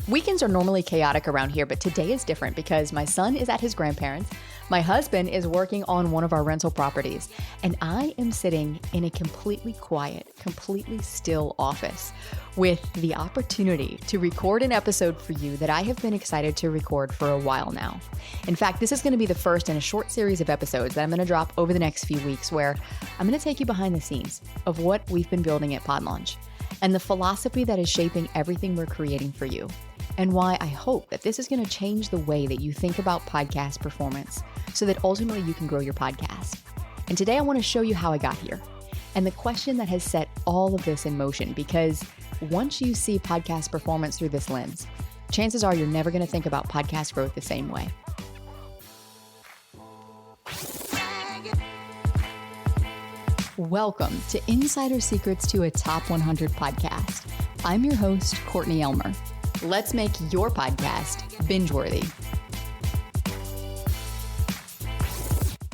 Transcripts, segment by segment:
Weekends are normally chaotic around here, but today is different because my son is at his grandparents', my husband is working on one of our rental properties, and I am sitting in a completely quiet, completely still office with the opportunity to record an episode for you that I have been excited to record for a while now. In fact, this is going to be the first in a short series of episodes that I'm going to drop over the next few weeks where I'm going to take you behind the scenes of what we've been building at Pod Launch and the philosophy that is shaping everything we're creating for you, and why I hope that this is going to change the way that you think about podcast performance so that ultimately you can grow your podcast. And today I want to show you how I got here and the question that has set all of this in motion, because once you see podcast performance through this lens, chances are you're never going to think about podcast growth the same way. Welcome to Insider Secrets to a Top 100 podcast. I'm your host, Courtney Elmer. Let's make your podcast binge-worthy.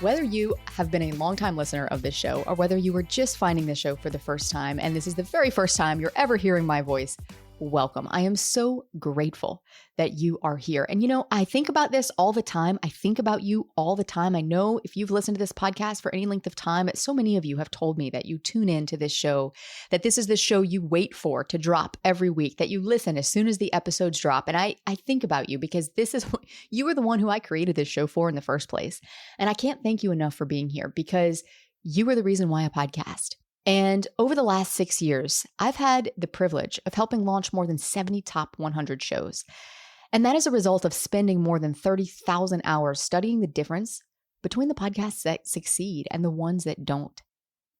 Whether you have been a longtime listener of this show or whether you were just finding this show for the first time and this is the very first time you're ever hearing my voice, welcome. I am so grateful that you are here. And I think about this all the time. I think about you all the time. I know if you've listened to this podcast for any length of time, so many of you have told me that you tune in to this show, that this is the show you wait for to drop every week, that you listen as soon as the episodes drop. And I think about you because you were the one who I created this show for in the first place. And I can't thank you enough for being here because you are the reason why I podcast. And over the last 6 years, I've had the privilege of helping launch more than 70 top 100 shows. And that is a result of spending more than 30,000 hours studying the difference between the podcasts that succeed and the ones that don't.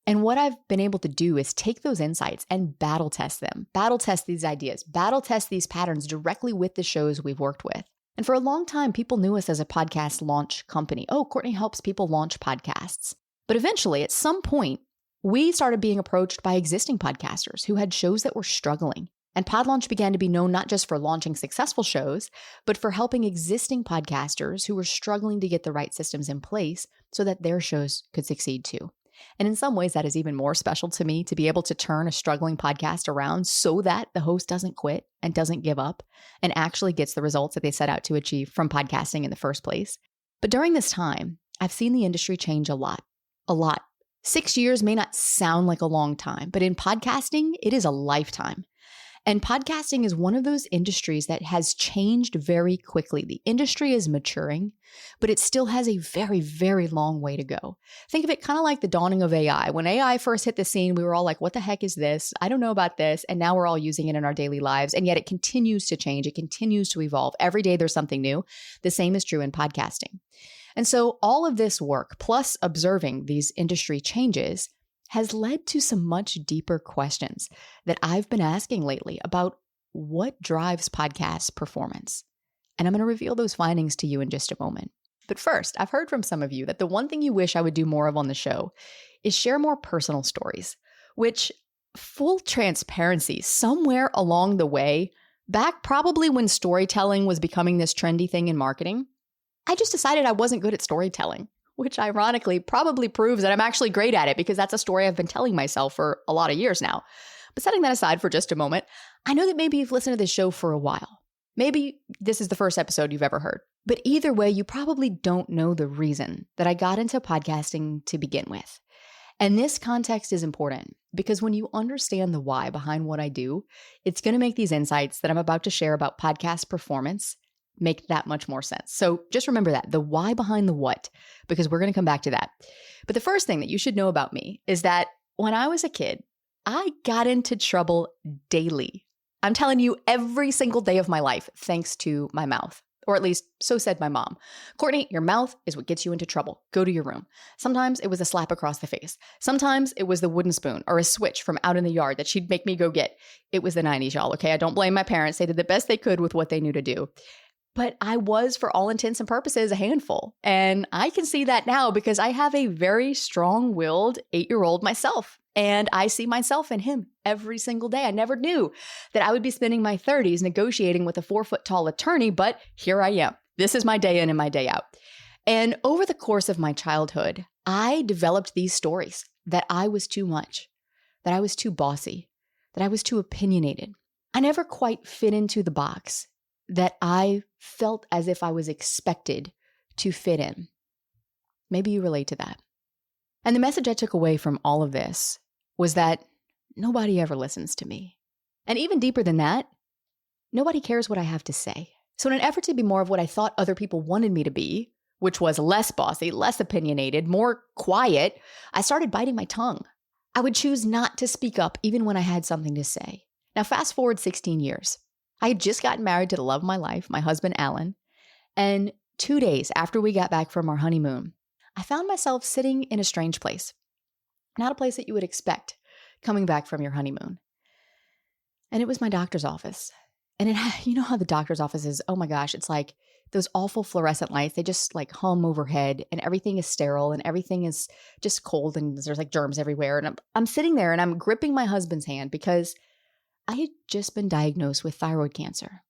And what I've been able to do is take those insights and battle test them, battle test these ideas, battle test these patterns directly with the shows we've worked with. And for a long time, people knew us as a podcast launch company. Oh, Courtney helps people launch podcasts. But eventually, at some point, we started being approached by existing podcasters who had shows that were struggling. And Pod Launch began to be known not just for launching successful shows, but for helping existing podcasters who were struggling to get the right systems in place so that their shows could succeed too. And in some ways, that is even more special to me to be able to turn a struggling podcast around so that the host doesn't quit and doesn't give up and actually gets the results that they set out to achieve from podcasting in the first place. But during this time, I've seen the industry change a lot. 6 years may not sound like a long time, but in podcasting, it is a lifetime. And podcasting is one of those industries that has changed very quickly. The industry is maturing, but it still has a very, very long way to go. Think of it kind of like the dawning of AI. When AI first hit the scene, we were all like, what the heck is this? I don't know about this. And now we're all using it in our daily lives. And yet it continues to change. It continues to evolve. Every day there's something new. The same is true in podcasting. And so all of this work, plus observing these industry changes, has led to some much deeper questions that I've been asking lately about what drives podcast performance. And I'm going to reveal those findings to you in just a moment. But first, I've heard from some of you that the one thing you wish I would do more of on the show is share more personal stories, which, full transparency, somewhere along the way, back probably when storytelling was becoming this trendy thing in marketing, I just decided I wasn't good at storytelling, which ironically probably proves that I'm actually great at it because that's a story I've been telling myself for a lot of years now. But setting that aside for just a moment, I know that maybe you've listened to this show for a while. Maybe this is the first episode you've ever heard. But either way, you probably don't know the reason that I got into podcasting to begin with. And this context is important because when you understand the why behind what I do, it's going to make these insights that I'm about to share about podcast performance make that much more sense. So just remember that, the why behind the what, because we're going to come back to that. But the first thing that you should know about me is that when I was a kid, I got into trouble daily. I'm telling you, every single day of my life, thanks to my mouth. Or at least, so said my mom. Courtney, your mouth is what gets you into trouble. Go to your room. Sometimes it was a slap across the face. Sometimes it was the wooden spoon or a switch from out in the yard that she'd make me go get. It was the 90s, y'all, okay? I don't blame my parents. They did the best they could with what they knew to do. But I was, for all intents and purposes, a handful. And I can see that now because I have a very strong-willed 8-year-old myself. And I see myself in him every single day. I never knew that I would be spending my 30s negotiating with a 4-foot-tall attorney, but here I am. This is my day in and my day out. And over the course of my childhood, I developed these stories that I was too much, that I was too bossy, that I was too opinionated, I never quite fit into the box that I felt as if I was expected to fit in. Maybe you relate to that. And the message I took away from all of this was that nobody ever listens to me. And even deeper than that, nobody cares what I have to say. So in an effort to be more of what I thought other people wanted me to be, which was less bossy, less opinionated, more quiet, I started biting my tongue. I would choose not to speak up even when I had something to say. Now fast forward 16 years. I had just gotten married to the love of my life, my husband, Alan. And 2 days after we got back from our honeymoon, I found myself sitting in a strange place. Not a place that you would expect coming back from your honeymoon. And it was my doctor's office. And you know how the doctor's office is, oh my gosh, it's like those awful fluorescent lights. They just like hum overhead and everything is sterile and everything is just cold and there's like germs everywhere. And I'm sitting there and I'm gripping my husband's hand because I had just been diagnosed with thyroid cancer.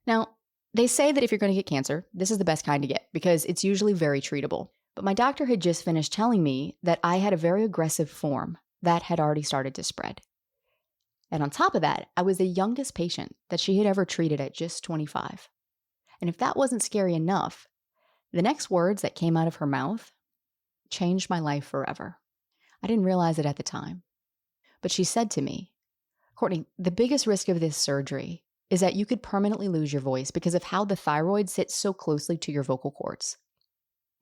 Now, they say that if you're going to get cancer, this is the best kind to get because it's usually very treatable. But my doctor had just finished telling me that I had a very aggressive form that had already started to spread. And on top of that, I was the youngest patient that she had ever treated at just 25. And if that wasn't scary enough, the next words that came out of her mouth changed my life forever. I didn't realize it at the time. But she said to me, Courtney, the biggest risk of this surgery is that you could permanently lose your voice because of how the thyroid sits so closely to your vocal cords.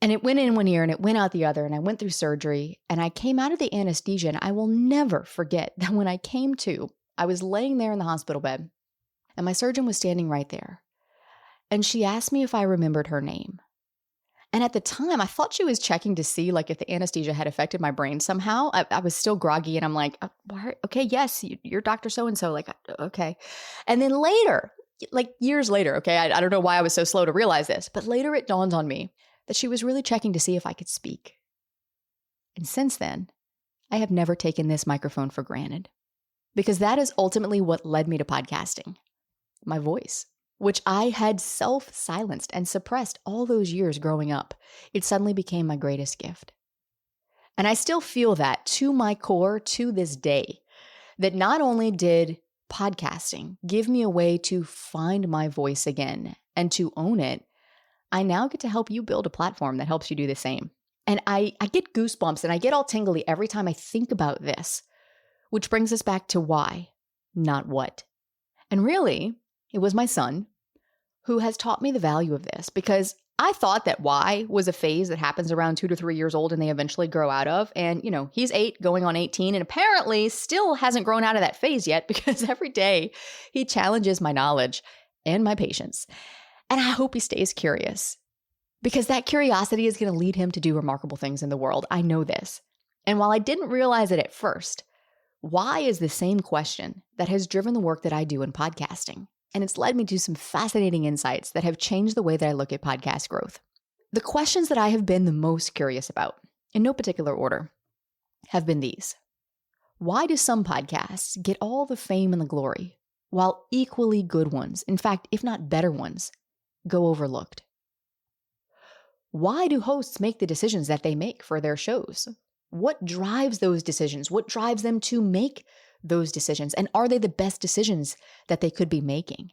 And it went in one ear and it went out the other, and I went through surgery and I came out of the anesthesia, and I will never forget that when I came to, I was laying there in the hospital bed and my surgeon was standing right there. And she asked me if I remembered her name. And at the time, I thought she was checking to see like if the anesthesia had affected my brain somehow. I was still groggy and I'm like, okay, yes, you're Dr. So-and-so. Like, okay. And then later, like years later, okay, I don't know why I was so slow to realize this, but later it dawned on me that she was really checking to see if I could speak. And since then, I have never taken this microphone for granted because that is ultimately what led me to podcasting, my voice, which I had self-silenced and suppressed all those years growing up. It suddenly became my greatest gift. And I still feel that to my core to this day, that not only did podcasting give me a way to find my voice again and to own it, I now get to help you build a platform that helps you do the same. And I get goosebumps and I get all tingly every time I think about this, which brings us back to why, not what. And really, it was my son who has taught me the value of this, because I thought that why was a phase that happens around 2 to 3 years old and they eventually grow out of. And, you know, he's 8 going on 18 and apparently still hasn't grown out of that phase yet because every day he challenges my knowledge and my patience. And I hope he stays curious because that curiosity is going to lead him to do remarkable things in the world. I know this. And while I didn't realize it at first, why is the same question that has driven the work that I do in podcasting. And it's led me to some fascinating insights that have changed the way that I look at podcast growth. The questions that I have been the most curious about, in no particular order, have been these. Why do some podcasts get all the fame and the glory, while equally good ones, in fact, if not better ones, go overlooked? Why do hosts make the decisions that they make for their shows? What drives those decisions? What drives them to make those decisions? And are they the best decisions that they could be making?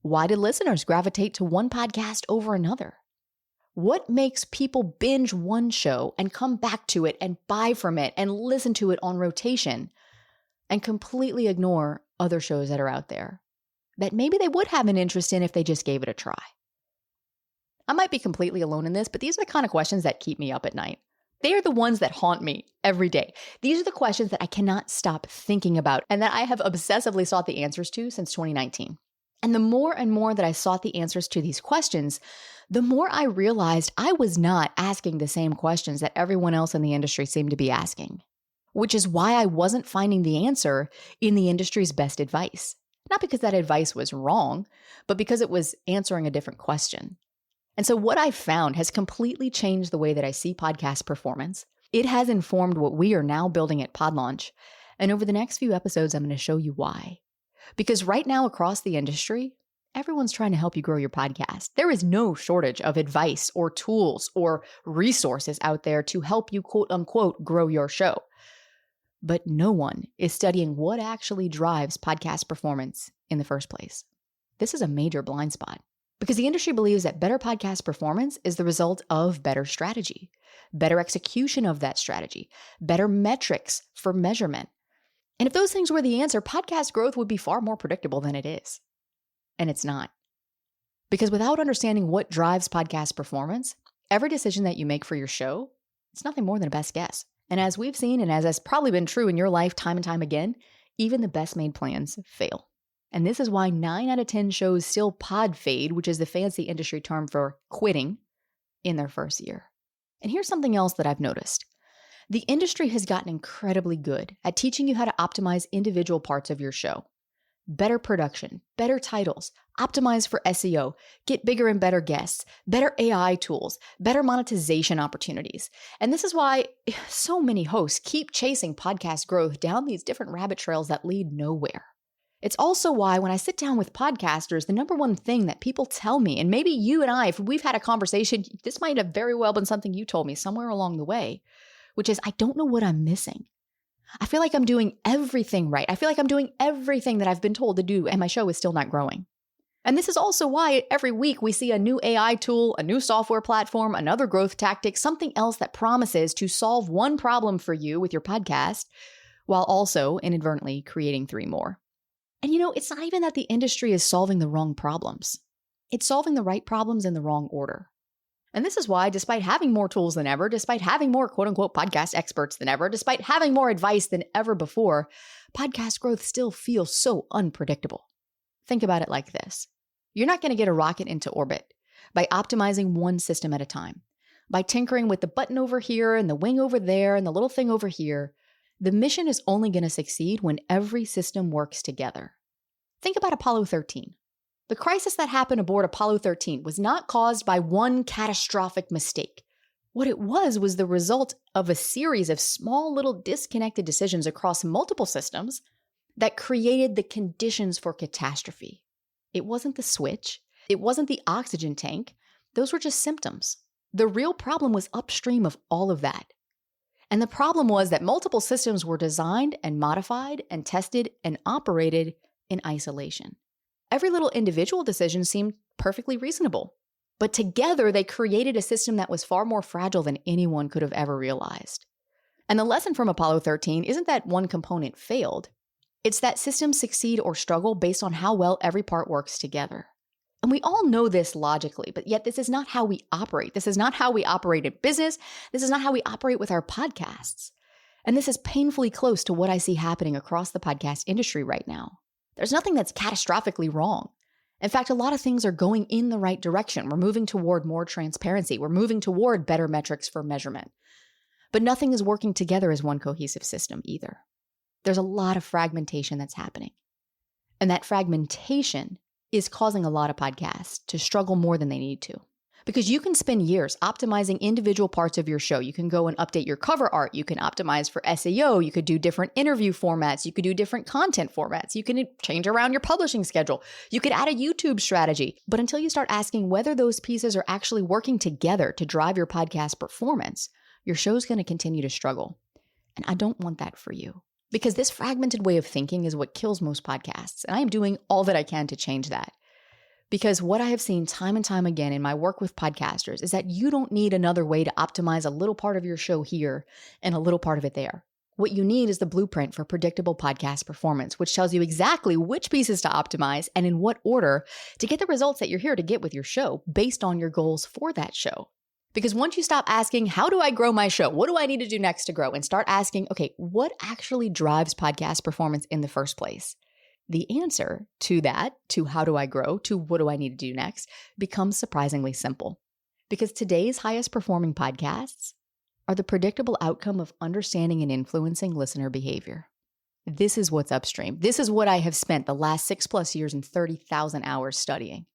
Why do listeners gravitate to one podcast over another? What makes people binge one show and come back to it and buy from it and listen to it on rotation and completely ignore other shows that are out there that maybe they would have an interest in if they just gave it a try? I might be completely alone in this, but these are the kind of questions that keep me up at night. They are the ones that haunt me every day. These are the questions that I cannot stop thinking about and that I have obsessively sought the answers to since 2019. And the more and more that I sought the answers to these questions, the more I realized I was not asking the same questions that everyone else in the industry seemed to be asking, which is why I wasn't finding the answer in the industry's best advice. Not because that advice was wrong, but because it was answering a different question. And so what I found has completely changed the way that I see podcast performance. It has informed what we are now building at PodLaunch. And over the next few episodes, I'm going to show you why. Because right now across the industry, everyone's trying to help you grow your podcast. There is no shortage of advice or tools or resources out there to help you, quote unquote, grow your show. But no one is studying what actually drives podcast performance in the first place. This is a major blind spot because the industry believes that better podcast performance is the result of better strategy, better execution of that strategy, better metrics for measurement. And if those things were the answer, podcast growth would be far more predictable than it is. And it's not. Because without understanding what drives podcast performance, every decision that you make for your show, it's nothing more than a best guess. And as we've seen, and as has probably been true in your life time and time again, even the best made plans fail. And this is why 9 out of 10 shows still pod fade, which is the fancy industry term for quitting, in their first year. And here's something else that I've noticed. The industry has gotten incredibly good at teaching you how to optimize individual parts of your show. Better production, better titles, optimize for SEO, get bigger and better guests, better AI tools, better monetization opportunities. And this is why so many hosts keep chasing podcast growth down these different rabbit trails that lead nowhere. It's also why when I sit down with podcasters, the number one thing that people tell me, and maybe you and I, if we've had a conversation, this might have very well been something you told me somewhere along the way, which is, I don't know what I'm missing. I feel like I'm doing everything right. I feel like I'm doing everything that I've been told to do, and my show is still not growing. And this is also why every week we see a new AI tool, a new software platform, another growth tactic, something else that promises to solve one problem for you with your podcast, while also inadvertently creating 3 more. And it's not even that the industry is solving the wrong problems. It's solving the right problems in the wrong order. And this is why, despite having more tools than ever, despite having more quote-unquote podcast experts than ever, despite having more advice than ever before, podcast growth still feels so unpredictable. Think about it like this. You're not going to get a rocket into orbit by optimizing one system at a time, by tinkering with the button over here and the wing over there and the little thing over here. The mission is only going to succeed when every system works together. Think about Apollo 13. The crisis that happened aboard Apollo 13 was not caused by one catastrophic mistake. What it was the result of a series of small little disconnected decisions across multiple systems that created the conditions for catastrophe. It wasn't the switch. It wasn't the oxygen tank. Those were just symptoms. The real problem was upstream of all of that. And the problem was that multiple systems were designed and modified and tested and operated in isolation. Every little individual decision seemed perfectly reasonable, but together they created a system that was far more fragile than anyone could have ever realized. And the lesson from Apollo 13 isn't that one component failed. It's that systems succeed or struggle based on how well every part works together. And we all know this logically, but yet this is not how we operate. This is not how we operate in business. This is not how we operate with our podcasts. And this is painfully close to what I see happening across the podcast industry right now. There's nothing that's catastrophically wrong. In fact, a lot of things are going in the right direction. We're moving toward more transparency. We're moving toward better metrics for measurement. But nothing is working together as one cohesive system either. There's a lot of fragmentation that's happening. And that fragmentation is causing a lot of podcasts to struggle more than they need to. Because you can spend years optimizing individual parts of your show. You can go and update your cover art. You can optimize for SEO. You could do different interview formats. You could do different content formats. You can change around your publishing schedule. You could add a YouTube strategy. But until you start asking whether those pieces are actually working together to drive your podcast performance, your show's going to continue to struggle. And I don't want that for you. Because this fragmented way of thinking is what kills most podcasts. And I am doing all that I can to change that. Because what I have seen time and time again in my work with podcasters is that you don't need another way to optimize a little part of your show here and a little part of it there. What you need is the blueprint for predictable podcast performance, which tells you exactly which pieces to optimize and in what order to get the results that you're here to get with your show based on your goals for that show. Because once you stop asking, how do I grow my show? What do I need to do next to grow? And start asking, okay, what actually drives podcast performance in the first place? The answer to that, to how do I grow, to what do I need to do next, becomes surprisingly simple. Because today's highest performing podcasts are the predictable outcome of understanding and influencing listener behavior. This is what's upstream. This is what I have spent the last 6+ years and 30,000 hours studying.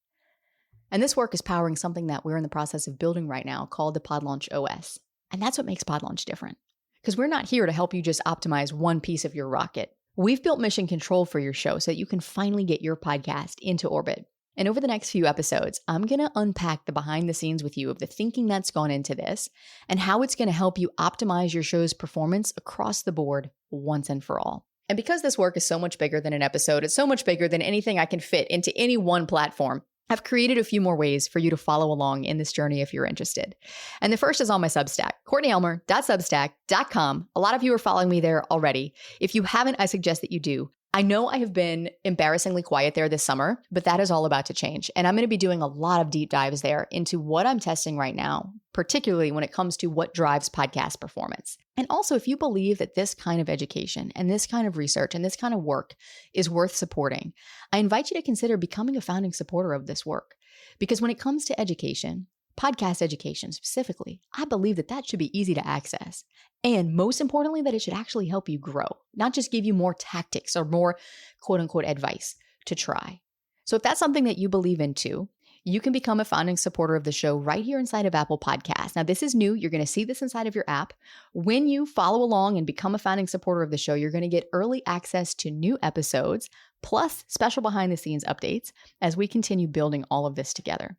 And this work is powering something that we're in the process of building right now called the PodLaunch OS. And that's what makes PodLaunch different. Because we're not here to help you just optimize one piece of your rocket. We've built mission control for your show so that you can finally get your podcast into orbit. And over the next few episodes, I'm going to unpack the behind the scenes with you of the thinking that's gone into this and how it's going to help you optimize your show's performance across the board once and for all. And because this work is so much bigger than an episode, it's so much bigger than anything I can fit into any one platform, I've created a few more ways for you to follow along in this journey if you're interested. And the first is on my Substack, CourtneyElmer.substack.com. A lot of you are following me there already. If you haven't, I suggest that you do. I know I have been embarrassingly quiet there this summer, but that is all about to change. And I'm going to be doing a lot of deep dives there into what I'm testing right now, particularly when it comes to what drives podcast performance. And also, if you believe that this kind of education and this kind of research and this kind of work is worth supporting, I invite you to consider becoming a founding supporter of this work. Because when it comes to education, podcast education specifically, I believe that that should be easy to access. And most importantly, that it should actually help you grow, not just give you more tactics or more quote unquote advice to try. So if that's something that you believe in too, you can become a founding supporter of the show right here inside of Apple Podcasts. Now, this is new. You're going to see this inside of your app. When you follow along and become a founding supporter of the show, you're going to get early access to new episodes, plus special behind the scenes updates as we continue building all of this together.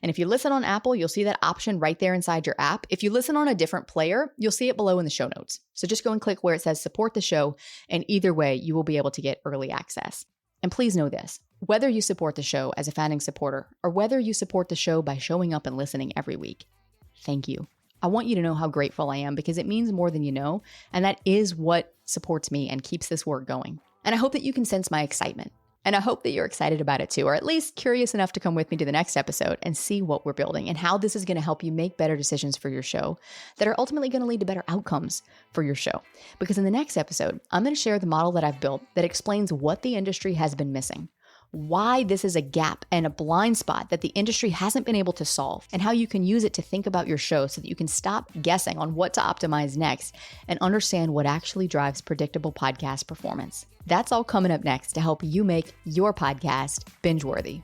And if you listen on Apple, you'll see that option right there inside your app. If you listen on a different player, you'll see it below in the show notes. So just go and click where it says support the show, and either way, you will be able to get early access. And please know this, whether you support the show as a founding supporter or whether you support the show by showing up and listening every week, thank you. I want you to know how grateful I am because it means more than you know, and that is what supports me and keeps this work going. And I hope that you can sense my excitement. And I hope that you're excited about it too, or at least curious enough to come with me to the next episode and see what we're building and how this is going to help you make better decisions for your show that are ultimately going to lead to better outcomes for your show. Because in the next episode, I'm going to share the model that I've built that explains what the industry has been missing, why this is a gap and a blind spot that the industry hasn't been able to solve, and how you can use it to think about your show so that you can stop guessing on what to optimize next and understand what actually drives predictable podcast performance. That's all coming up next to help you make your podcast binge-worthy.